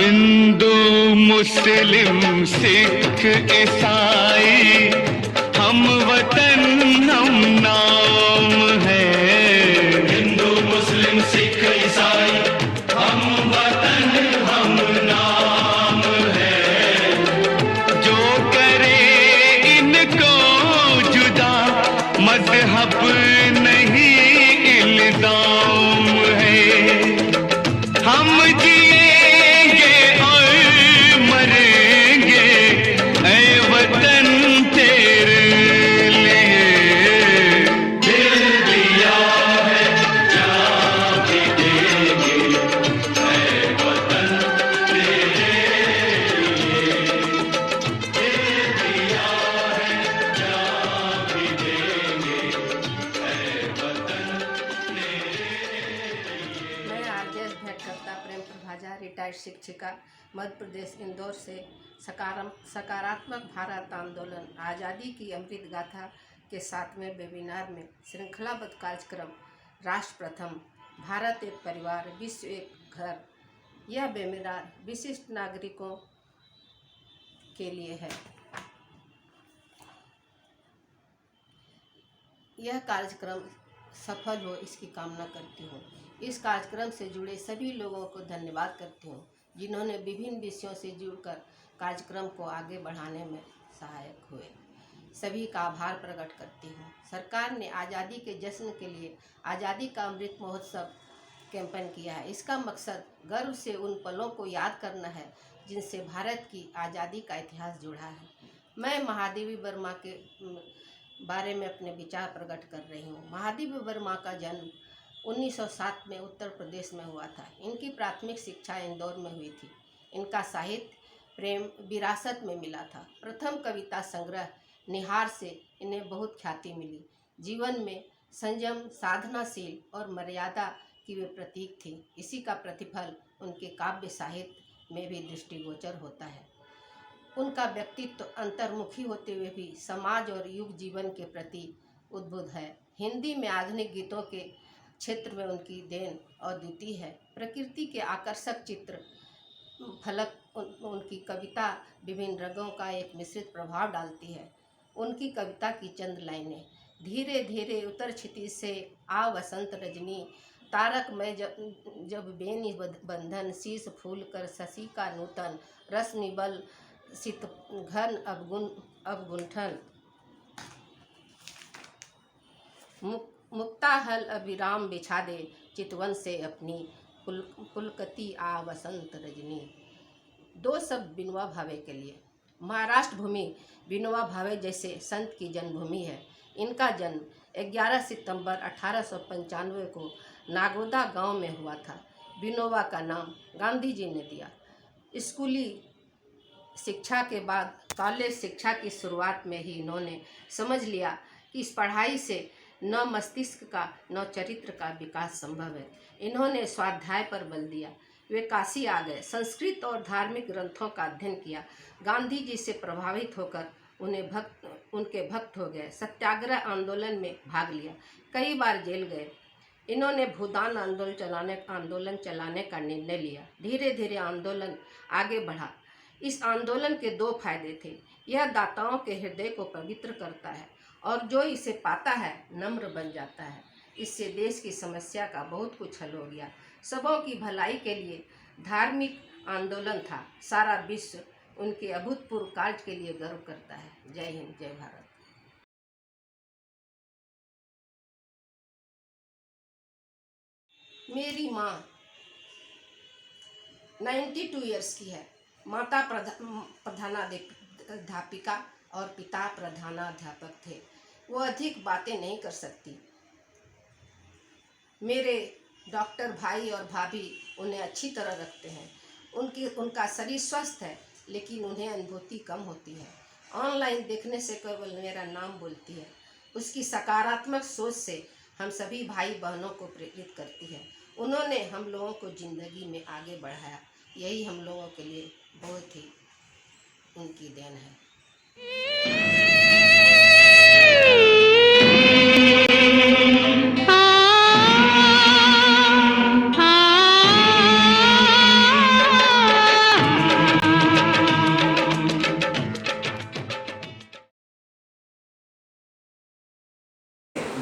हिंदू मुस्लिम सिख ईसाई हम वतन हम नाम है। हिंदू मुस्लिम सिख ईसाई हम वतन हम नाम है। जो करे इनको जुदा मजहब नहीं इल्जाम है। हम जिएंगे और मरेंगे ऐ वतन तेरे लिए। दिल दिया है जान भी देंगे ऐ वतन तेरे लिए। दिल दिया है जान भी देंगे ऐ वतन तेरे लिए। मैं आरजे भेंटकर्ता प्रेम प्रभाजा, रिटायर्ड शिक्षिका, मध्य प्रदेश इंदौर से सकारात्मक भारत आंदोलन आज़ादी की अमृत गाथा के 7वें वेबिनार में श्रृंखलाबद्ध कार्यक्रम राष्ट्र प्रथम, भारत एक परिवार, विश्व एक घर। यह वेबिनार विशिष्ट नागरिकों के लिए है। यह कार्यक्रम सफल हो इसकी कामना करती हूँ। इस कार्यक्रम से जुड़े सभी लोगों को धन्यवाद करती हूँ जिन्होंने विभिन्न विषयों से जुड़कर कार्यक्रम को आगे बढ़ाने में सहायक हुए। सभी का आभार प्रकट करती हूँ। सरकार ने आज़ादी के जश्न के लिए आज़ादी का अमृत महोत्सव कैंपेन किया है। इसका मकसद गर्व से उन पलों को याद करना है जिनसे भारत की आज़ादी का इतिहास जुड़ा है। मैं महादेवी वर्मा के बारे में अपने विचार प्रकट कर रही हूँ। महादेवी वर्मा का जन्म 1907 में उत्तर प्रदेश में हुआ था। इनकी प्राथमिक शिक्षा इंदौर में हुई थी। इनका साहित्य प्रेम विरासत में मिला था। प्रथम कविता संग्रह निहार से इन्हें बहुत ख्याति मिली। जीवन में संयम, साधनाशील और मर्यादा की वे प्रतीक थी। इसी का प्रतिफल उनके काव्य साहित्य में भी दृष्टिगोचर होता है। उनका व्यक्तित्व अंतर्मुखी होते हुए भी समाज और युग जीवन के प्रति उद्बुद्ध है। हिंदी में आधुनिक गीतों के क्षेत्र में उनकी देन अद्वितीय है। प्रकृति के आकर्षक चित्र फलक उनकी कविता विभिन्न रंगों का एक मिश्रित प्रभाव डालती है। उनकी कविता की चंद लाइनें: धीरे धीरे उतर क्षितिज से आ वसंत रजनी, तारक में जब बेनी बंधन, शीश फूल कर शशि का नूतन, रस निबल सित घन अवगुंठन, मुक्ताहल अविराम बिछा दे चितवन से अपनी, पुलकती आ वसंत रजनी। दो शब्द विनोबा भावे के लिए। महाराष्ट्र भूमि विनोबा भावे जैसे संत की जन्मभूमि है। इनका जन्म 11 सितंबर 1895 को नागोदा गांव में हुआ था। विनोबा का नाम गांधी जी ने दिया। स्कूली शिक्षा के बाद कॉलेज शिक्षा की शुरुआत में ही इन्होंने समझ लिया कि इस पढ़ाई से न मस्तिष्क का न चरित्र का विकास संभव है। इन्होंने स्वाध्याय पर बल दिया। वे काशी आ गए, संस्कृत और धार्मिक ग्रंथों का अध्ययन किया। गांधी जी से प्रभावित होकर उनके भक्त हो गए। सत्याग्रह आंदोलन में भाग लिया, कई बार जेल गए। इन्होंने भूदान आंदोलन चलाने का निर्णय लिया। धीरे धीरे आंदोलन आगे बढ़ा। इस आंदोलन के दो फायदे थे। यह दाताओं के हृदय को पवित्र करता है और जो इसे पाता है नम्र बन जाता है। इससे देश की समस्या का बहुत कुछ हल हो गया। सबों की भलाई के लिए धार्मिक आंदोलन था। सारा विश्व उनके अभूतपूर्व कार्य के लिए गर्व करता है। जय हिंद, जय भारत। मेरी माँ 92 इयर्स की है। माता प्रधानाध्यापिका और पिता प्रधानाध्यापक थे। वो अधिक बातें नहीं कर सकती। मेरे डॉक्टर भाई और भाभी उन्हें अच्छी तरह रखते हैं। उनका शरीर स्वस्थ है लेकिन उन्हें अनुभूति कम होती है। ऑनलाइन देखने से केवल मेरा नाम बोलती है। उसकी सकारात्मक सोच से हम सभी भाई बहनों को प्रेरित करती है। उन्होंने हम लोगों को ज़िंदगी में आगे बढ़ाया। यही हम लोगों के लिए बहुत ही उनकी देन है।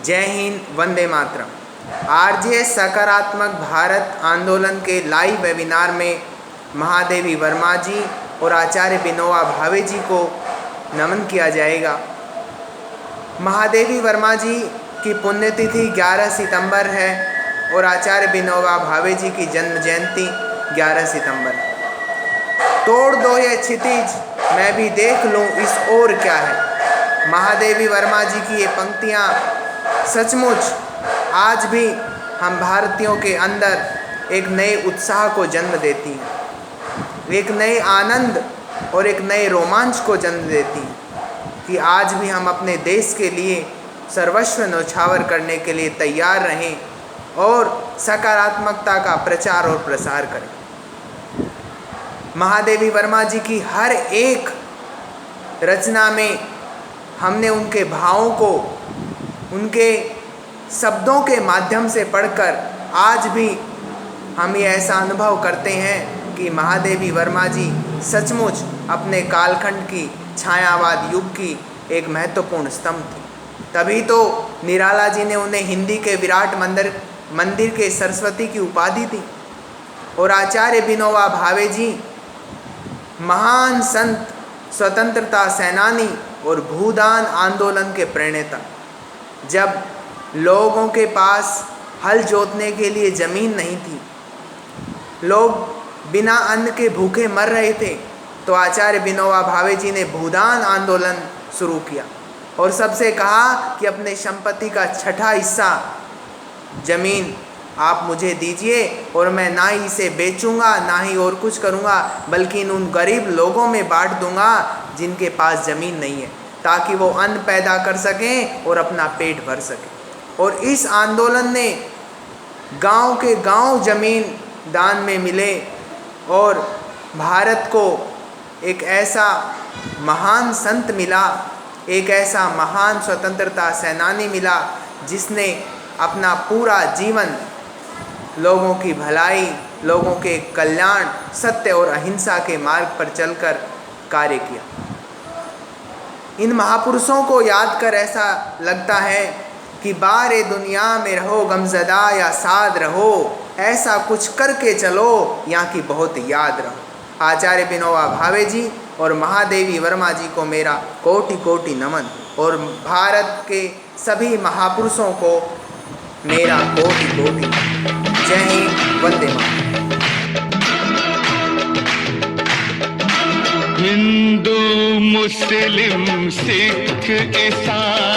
जय हिंद, वंदे मातरम। आरजे सकारात्मक भारत आंदोलन के लाइव वेबिनार में महादेवी वर्मा जी और आचार्य विनोबा भावे जी को नमन किया जाएगा। महादेवी वर्मा जी की पुण्यतिथि 11 सितंबर है और आचार्य विनोबा भावे जी की जन्म जयंती 11 सितंबर है। तोड़ दो ये क्षितिज, मैं भी देख लूँ इस ओर क्या है। महादेवी वर्मा जी की ये पंक्तियाँ सचमुच आज भी हम भारतीयों के अंदर एक नए उत्साह को जन्म देती हैं, एक नए आनंद और एक नए रोमांच को जन्म देती हैं कि आज भी हम अपने देश के लिए सर्वस्व न्यौछावर करने के लिए तैयार रहें और सकारात्मकता का प्रचार और प्रसार करें। महादेवी वर्मा जी की हर एक रचना में हमने उनके भावों को उनके शब्दों के माध्यम से पढ़कर आज भी हम ये ऐसा अनुभव करते हैं कि महादेवी वर्मा जी सचमुच अपने कालखंड की छायावाद युग की एक महत्वपूर्ण स्तंभ थी। तभी तो निराला जी ने उन्हें हिंदी के विराट मंदिर के सरस्वती की उपाधि दी। और आचार्य विनोबा भावे जी महान संत, स्वतंत्रता सेनानी और भूदान आंदोलन के प्रणेता। जब लोगों के पास हल जोतने के लिए ज़मीन नहीं थी, लोग बिना अन्न के भूखे मर रहे थे, तो आचार्य विनोबा भावे जी ने भूदान आंदोलन शुरू किया और सबसे कहा कि अपने संपत्ति का छठा हिस्सा ज़मीन आप मुझे दीजिए और मैं ना ही इसे बेचूंगा ना ही और कुछ करूंगा, बल्कि उन गरीब लोगों में बांट दूंगा जिनके पास ज़मीन नहीं है, ताकि वो अन्न पैदा कर सकें और अपना पेट भर सकें। और इस आंदोलन ने गांव के गांव ज़मीन दान में मिले और भारत को एक ऐसा महान संत मिला, एक ऐसा महान स्वतंत्रता सेनानी मिला जिसने अपना पूरा जीवन लोगों की भलाई, लोगों के कल्याण, सत्य और अहिंसा के मार्ग पर चलकर कार्य किया। इन महापुरुषों को याद कर ऐसा लगता है कि बारे दुनिया में रहो गमज़दा या साद रहो, ऐसा कुछ करके चलो यहाँ की बहुत याद रहो। आचार्य विनोबा भावे जी और महादेवी वर्मा जी को मेरा कोटि कोटि नमन और भारत के सभी महापुरुषों को मेरा कोटि कोटि नमन। जय हिंद, वंदे मातरम। हिंदू मुस्लिम सिख ईसाई